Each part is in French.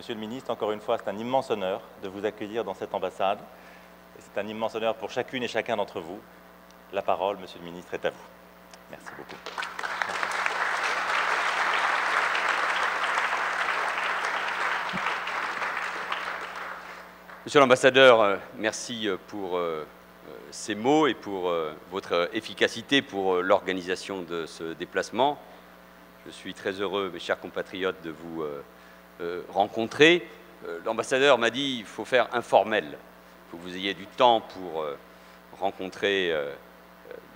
Monsieur le ministre, encore une fois, c'est un immense honneur de vous accueillir dans cette ambassade. C'est un immense honneur pour chacune et chacun d'entre vous. La parole, Monsieur le ministre, est à vous. Merci beaucoup. Monsieur l'ambassadeur, merci pour ces mots et pour votre efficacité pour l'organisation de ce déplacement. Je suis très heureux, mes chers compatriotes, de vous rencontrer. L'ambassadeur m'a dit qu'il faut faire informel. Il faut que vous ayez du temps pour rencontrer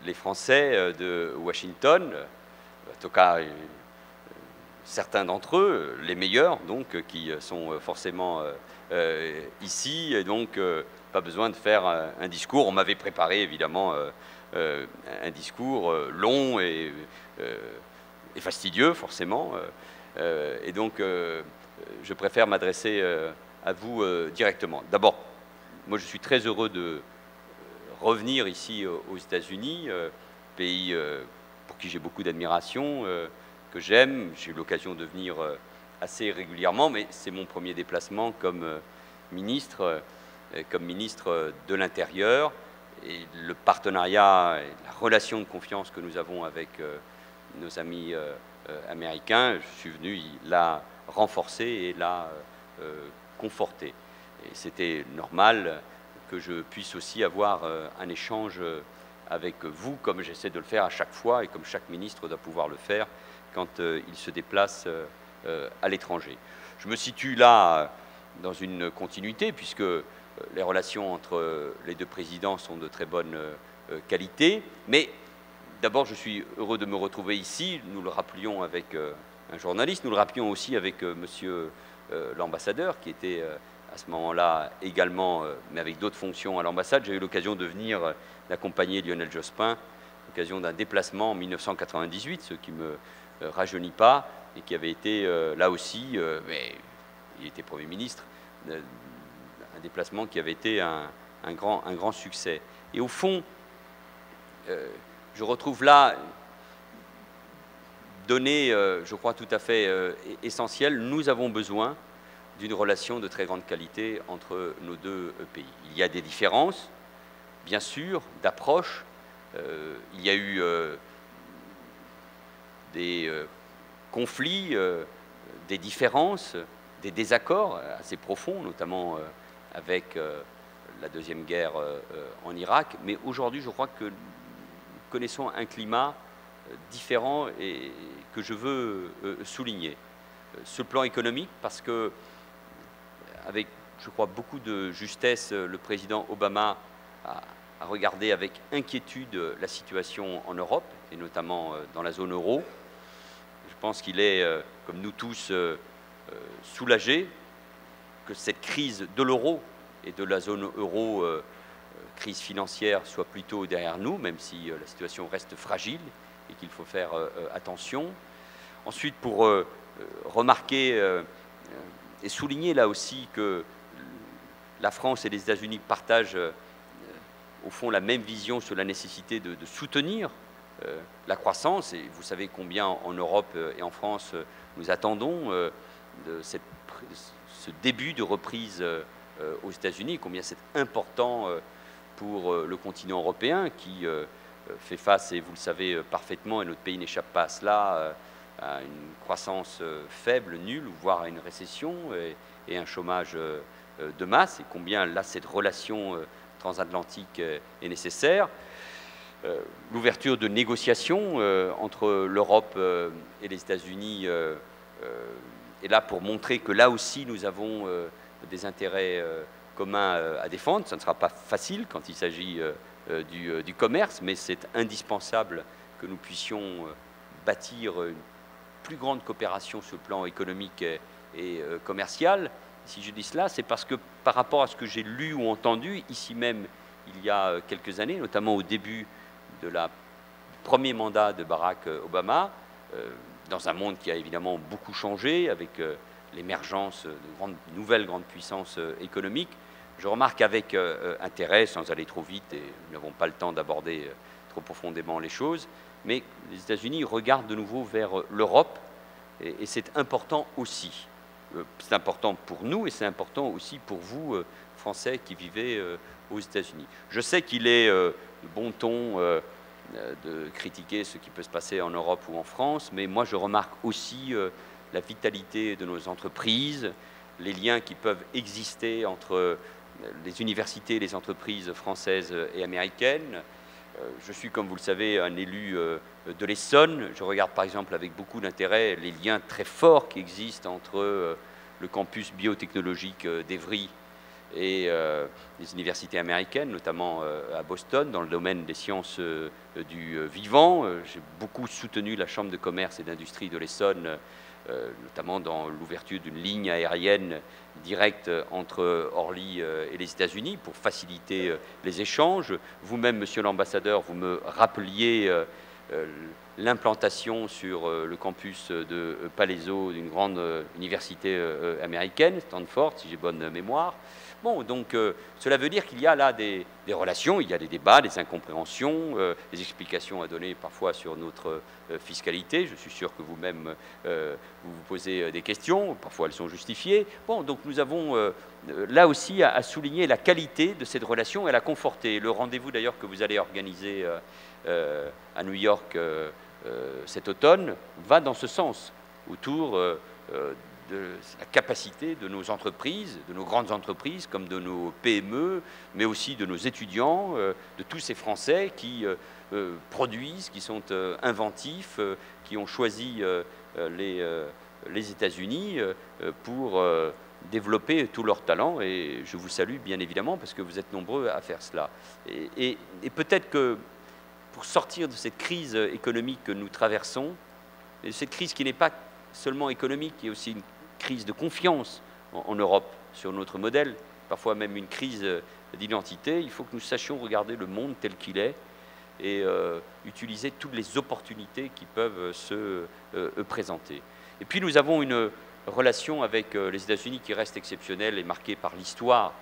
les Français de Washington, en tout cas certains d'entre eux, les meilleurs, donc, qui sont forcément ici, et donc pas besoin de faire un discours. On m'avait préparé évidemment un discours long et fastidieux, forcément, et donc je préfère m'adresser à vous directement. D'abord, moi je suis très heureux de revenir ici aux États-Unis, pays pour qui j'ai beaucoup d'admiration, que j'aime. J'ai eu l'occasion de venir assez régulièrement, mais c'est mon premier déplacement comme ministre de l'Intérieur. Et le partenariat et la relation de confiance que nous avons avec nos amis américains, je suis venu la renforcer et la conforter. Et c'était normal que je puisse aussi avoir un échange avec vous, comme j'essaie de le faire à chaque fois et comme chaque ministre doit pouvoir le faire quand il se déplace à l'étranger. Je me situe là dans une continuité, puisque les relations entre les deux présidents sont de très bonne qualité, mais d'abord je suis heureux de me retrouver ici. Nous le rappelions avec un journaliste, nous le rappelions aussi avec monsieur l'ambassadeur, qui était à ce moment-là également, mais avec d'autres fonctions à l'ambassade. J'ai eu l'occasion de venir d'accompagner Lionel Jospin, l'occasion d'un déplacement en 1998, ce qui me rajeunit pas, et qui avait été là aussi, mais il était Premier ministre, un déplacement qui avait été un grand succès. Et au fond, je retrouve là données, je crois, tout à fait essentielles. Nous avons besoin d'une relation de très grande qualité entre nos deux pays. Il y a des différences, bien sûr, d'approche. Il y a eu des conflits, des différences, des désaccords assez profonds, notamment avec la Deuxième Guerre en Irak. Mais aujourd'hui, je crois que nous connaissons un climat différent et que je veux souligner. Sur le plan économique, parce que, avec, je crois, beaucoup de justesse, le président Obama a regardé avec inquiétude la situation en Europe, et notamment dans la zone euro. Je pense qu'il est, comme nous tous, soulagé que cette crise de l'euro et de la zone euro, crise financière, soit plutôt derrière nous, même si la situation reste fragile et qu'il faut faire attention. Ensuite, pour remarquer et souligner là aussi que la France et les États-Unis partagent au fond la même vision sur la nécessité de soutenir la croissance, et vous savez combien en Europe et en France nous attendons de ce début de reprise aux États-Unis, combien c'est important pour le continent européen qui fait face, et vous le savez parfaitement, et notre pays n'échappe pas à cela, à une croissance faible, nulle, voire à une récession et un chômage de masse, et combien là cette relation transatlantique est nécessaire. L'ouverture de négociations entre l'Europe et les États-Unis est là pour montrer que là aussi nous avons des intérêts communs à défendre. Ça ne sera pas facile quand il s'agit du commerce, mais c'est indispensable que nous puissions bâtir une plus grande coopération sur le plan économique et commercial. Si je dis cela, c'est parce que par rapport à ce que j'ai lu ou entendu ici même il y a quelques années, notamment au début du premier mandat de Barack Obama, dans un monde qui a évidemment beaucoup changé avec l'émergence de nouvelles grandes puissances économiques, je remarque avec intérêt, sans aller trop vite, et nous n'avons pas le temps d'aborder trop profondément les choses, mais les États-Unis regardent de nouveau vers l'Europe, et c'est important aussi. c'est important pour nous et c'est important aussi pour vous, Français qui vivez aux États-Unis. Je sais qu'il est de bon ton de critiquer ce qui peut se passer en Europe ou en France, mais moi je remarque aussi la vitalité de nos entreprises, les liens qui peuvent exister entre les universités et les entreprises françaises et américaines. Je suis, comme vous le savez, un élu de l'Essonne. Je regarde par exemple avec beaucoup d'intérêt les liens très forts qui existent entre le campus biotechnologique d'Evry et les universités américaines, notamment à Boston, dans le domaine des sciences du vivant. J'ai beaucoup soutenu la Chambre de commerce et d'industrie de l'Essonne, notamment dans l'ouverture d'une ligne aérienne directe entre Orly et les États-Unis pour faciliter les échanges. Vous-même, monsieur l'ambassadeur, vous me rappeliez l'implantation sur le campus de Palaiseau d'une grande université américaine, Stanford, si j'ai bonne mémoire. Bon, donc cela veut dire qu'il y a là des relations, il y a des débats, des incompréhensions, des explications à donner parfois sur notre fiscalité. Je suis sûr que vous-même vous vous posez des questions, parfois elles sont justifiées. Bon, donc nous avons là aussi à souligner la qualité de cette relation et à la conforter. Le rendez-vous d'ailleurs que vous allez organiser à New York cet automne va dans ce sens, autour de la capacité de nos entreprises, de nos grandes entreprises, comme de nos PME, mais aussi de nos étudiants, de tous ces Français qui produisent, qui sont inventifs, qui ont choisi les États-Unis pour développer tous leurs talents. Et je vous salue bien évidemment parce que vous êtes nombreux à faire cela. Et peut-être que pour sortir de cette crise économique que nous traversons, et cette crise qui n'est pas seulement économique, qui est aussi une crise de confiance en Europe sur notre modèle, parfois même une crise d'identité, il faut que nous sachions regarder le monde tel qu'il est et utiliser toutes les opportunités qui peuvent se présenter. Et puis nous avons une relation avec les États-Unis qui reste exceptionnelle et marquée par l'histoire.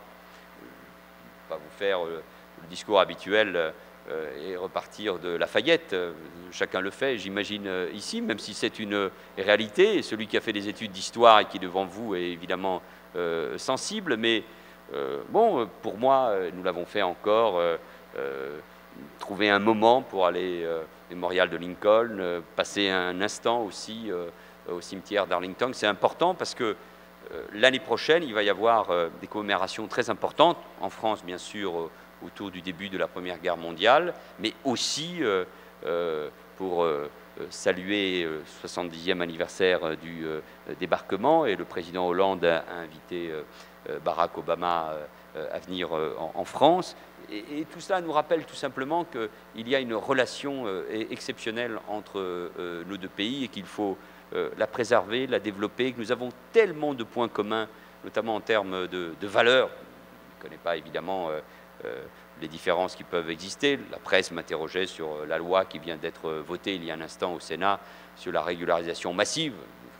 Je ne vais pas vous faire le discours habituel et repartir de Lafayette. Chacun le fait, j'imagine, ici, même si c'est une réalité. Celui qui a fait des études d'histoire et qui, devant vous, est évidemment sensible. Mais bon, pour moi, nous l'avons fait encore, trouver un moment pour aller au mémorial de Lincoln, passer un instant aussi au cimetière d'Arlington. C'est important parce que l'année prochaine, il va y avoir des commémorations très importantes, en France, bien sûr, autour du début de la Première Guerre mondiale, mais aussi pour saluer le 70e anniversaire du débarquement, et le président Hollande a invité Barack Obama à venir en France. Et tout cela nous rappelle tout simplement qu'il y a une relation exceptionnelle entre nos deux pays et qu'il faut la préserver, la développer, que nous avons tellement de points communs, notamment en termes de valeurs. Je ne connais pas évidemment les différences qui peuvent exister. La presse m'interrogeait sur la loi qui vient d'être votée il y a un instant au Sénat sur la régularisation massive.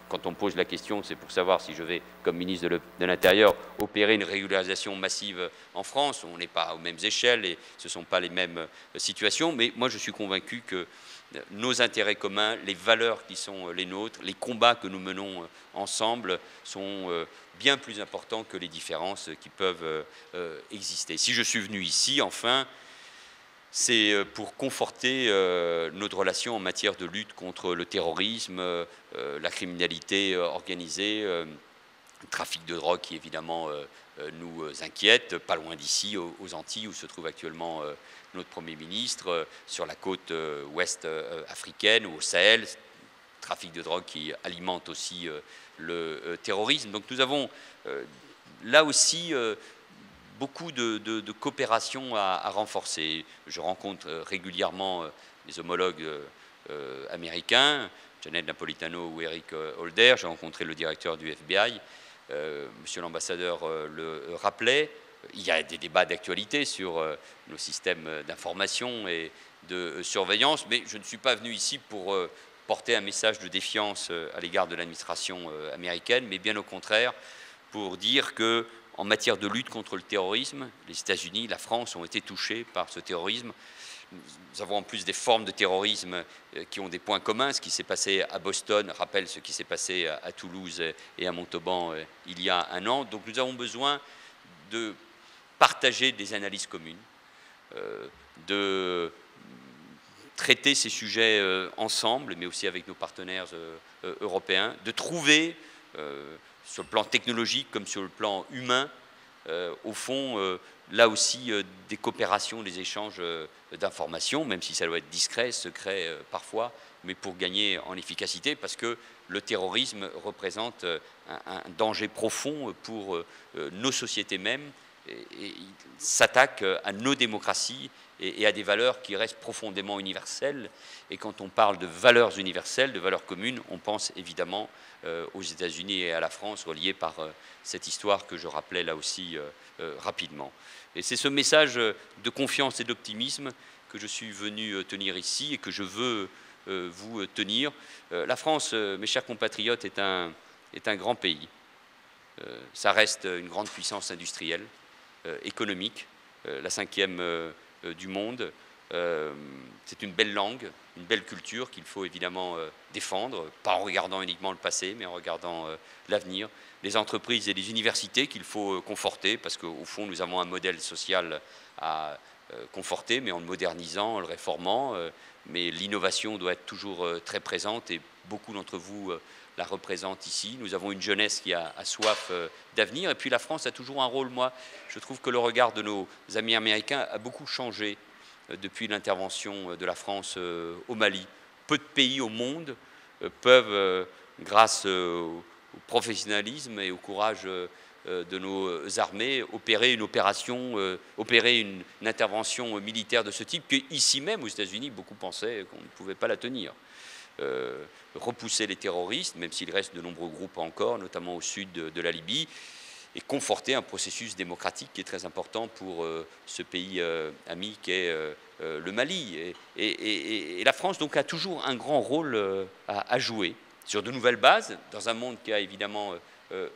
Quand on me pose la question, c'est pour savoir si je vais, comme ministre de l'Intérieur, opérer une régularisation massive en France. On n'est pas aux mêmes échelles et ce ne sont pas les mêmes situations. Mais moi, je suis convaincu que nos intérêts communs, les valeurs qui sont les nôtres, les combats que nous menons ensemble sont bien plus importants que les différences qui peuvent exister. Si je suis venu ici, enfin, c'est pour conforter notre relation en matière de lutte contre le terrorisme, la criminalité organisée, le trafic de drogue qui évidemment nous inquiète, pas loin d'ici, aux Antilles, où se trouve actuellement notre Premier ministre, sur la côte ouest africaine ou au Sahel, trafic de drogue qui alimente aussi le terrorisme. Donc nous avons là aussi beaucoup de coopération à renforcer. Je rencontre régulièrement mes homologues américains, Janet Napolitano ou Eric Holder. J'ai rencontré le directeur du FBI. Monsieur l'ambassadeur le rappelait. Il y a des débats d'actualité sur nos systèmes d'information et de surveillance, mais je ne suis pas venu ici pour porter un message de défiance à l'égard de l'administration américaine, mais bien au contraire pour dire que en matière de lutte contre le terrorisme, les États-Unis, la France ont été touchés par ce terrorisme. Nous avons en plus des formes de terrorisme qui ont des points communs. Ce qui s'est passé à Boston rappelle ce qui s'est passé à Toulouse et à Montauban il y a un an. Donc nous avons besoin de partager des analyses communes, de traiter ces sujets ensemble, mais aussi avec nos partenaires européens, de trouver, sur le plan technologique comme sur le plan humain, au fond, là aussi, des coopérations, des échanges d'informations, même si ça doit être discret, secret parfois, mais pour gagner en efficacité, parce que le terrorisme représente un danger profond pour nos sociétés mêmes, et s'attaque à nos démocraties et à des valeurs qui restent profondément universelles. Et quand on parle de valeurs universelles, de valeurs communes, on pense évidemment aux États-Unis et à la France, reliés par cette histoire que je rappelais là aussi rapidement. Et c'est ce message de confiance et d'optimisme que je suis venu tenir ici et que je veux vous tenir. La France, mes chers compatriotes, est un grand pays. Ça reste une grande puissance industrielle, économique, la 5e du monde. C'est une belle langue, une belle culture qu'il faut évidemment défendre, pas en regardant uniquement le passé, mais en regardant l'avenir. Les entreprises et les universités qu'il faut conforter, parce qu'au fond, nous avons un modèle social à conforter, mais en le modernisant, en le réformant. Mais l'innovation doit être toujours très présente, et beaucoup d'entre vous la représentent ici. Nous avons une jeunesse qui a soif d'avenir, et puis la France a toujours un rôle. Moi, je trouve que le regard de nos amis américains a beaucoup changé depuis l'intervention de la France au Mali. Peu de pays au monde peuvent, grâce au professionnalisme et au courage de nos armées, opérer une opération, opérer une intervention militaire de ce type, qu'ici même aux États-Unis, beaucoup pensaient qu'on ne pouvait pas la tenir. Repousser les terroristes, même s'il reste de nombreux groupes encore, notamment au sud de la Libye, et conforter un processus démocratique qui est très important pour ce pays ami qu'est le Mali. Et la France donc a toujours un grand rôle à jouer sur de nouvelles bases, dans un monde qui a évidemment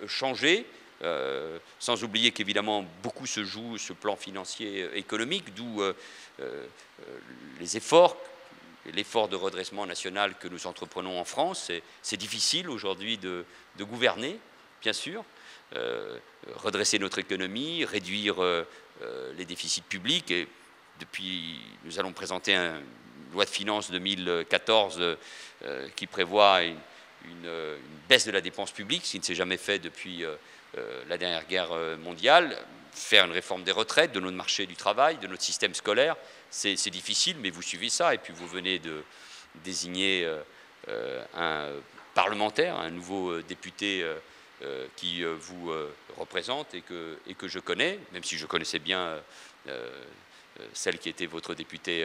changé, sans oublier qu'évidemment beaucoup se joue sur le plan financier économique, d'où les efforts. L'effort de redressement national que nous entreprenons en France. C'est difficile aujourd'hui de gouverner, bien sûr, redresser notre économie, réduire les déficits publics. Et depuis, nous allons présenter une loi de finances 2014 qui prévoit une baisse de la dépense publique, ce qui ne s'est jamais fait depuis la dernière guerre mondiale. Faire une réforme des retraites, de notre marché du travail, de notre système scolaire, c'est difficile, mais vous suivez ça, et puis vous venez de désigner un parlementaire, un nouveau député qui vous représente et que je connais, même si je connaissais bien celle qui était votre députée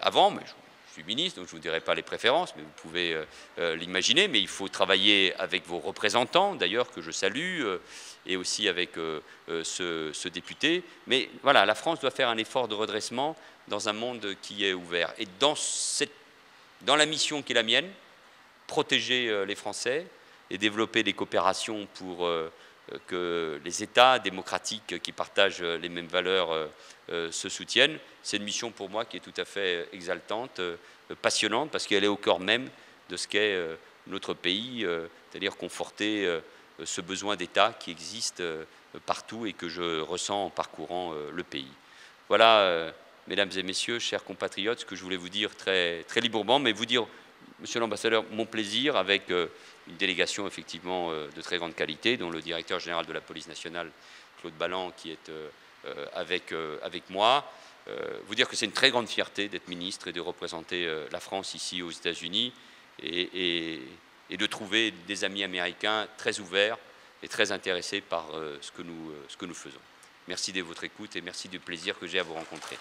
avant, mais je suis ministre, donc je ne vous dirai pas les préférences, mais vous pouvez l'imaginer. Mais il faut travailler avec vos représentants, d'ailleurs, que je salue, et aussi avec ce député. Mais voilà, la France doit faire un effort de redressement dans un monde qui est ouvert. Et dans la mission qui est la mienne, protéger les Français et développer des coopérations pour que les États démocratiques qui partagent les mêmes valeurs se soutiennent, c'est une mission pour moi qui est tout à fait exaltante, passionnante, parce qu'elle est au cœur même de ce qu'est notre pays, c'est-à-dire conforter ce besoin d'État qui existe partout et que je ressens en parcourant le pays. Voilà, mesdames et messieurs, chers compatriotes, ce que je voulais vous dire très, très librement, mais vous dire, monsieur l'ambassadeur, mon plaisir avec une délégation effectivement de très grande qualité, dont le directeur général de la police nationale, Claude Balland, qui est avec moi. Vous dire que c'est une très grande fierté d'être ministre et de représenter la France ici aux États-Unis et de trouver des amis américains très ouverts et très intéressés par ce que nous faisons. Merci de votre écoute et merci du plaisir que j'ai à vous rencontrer.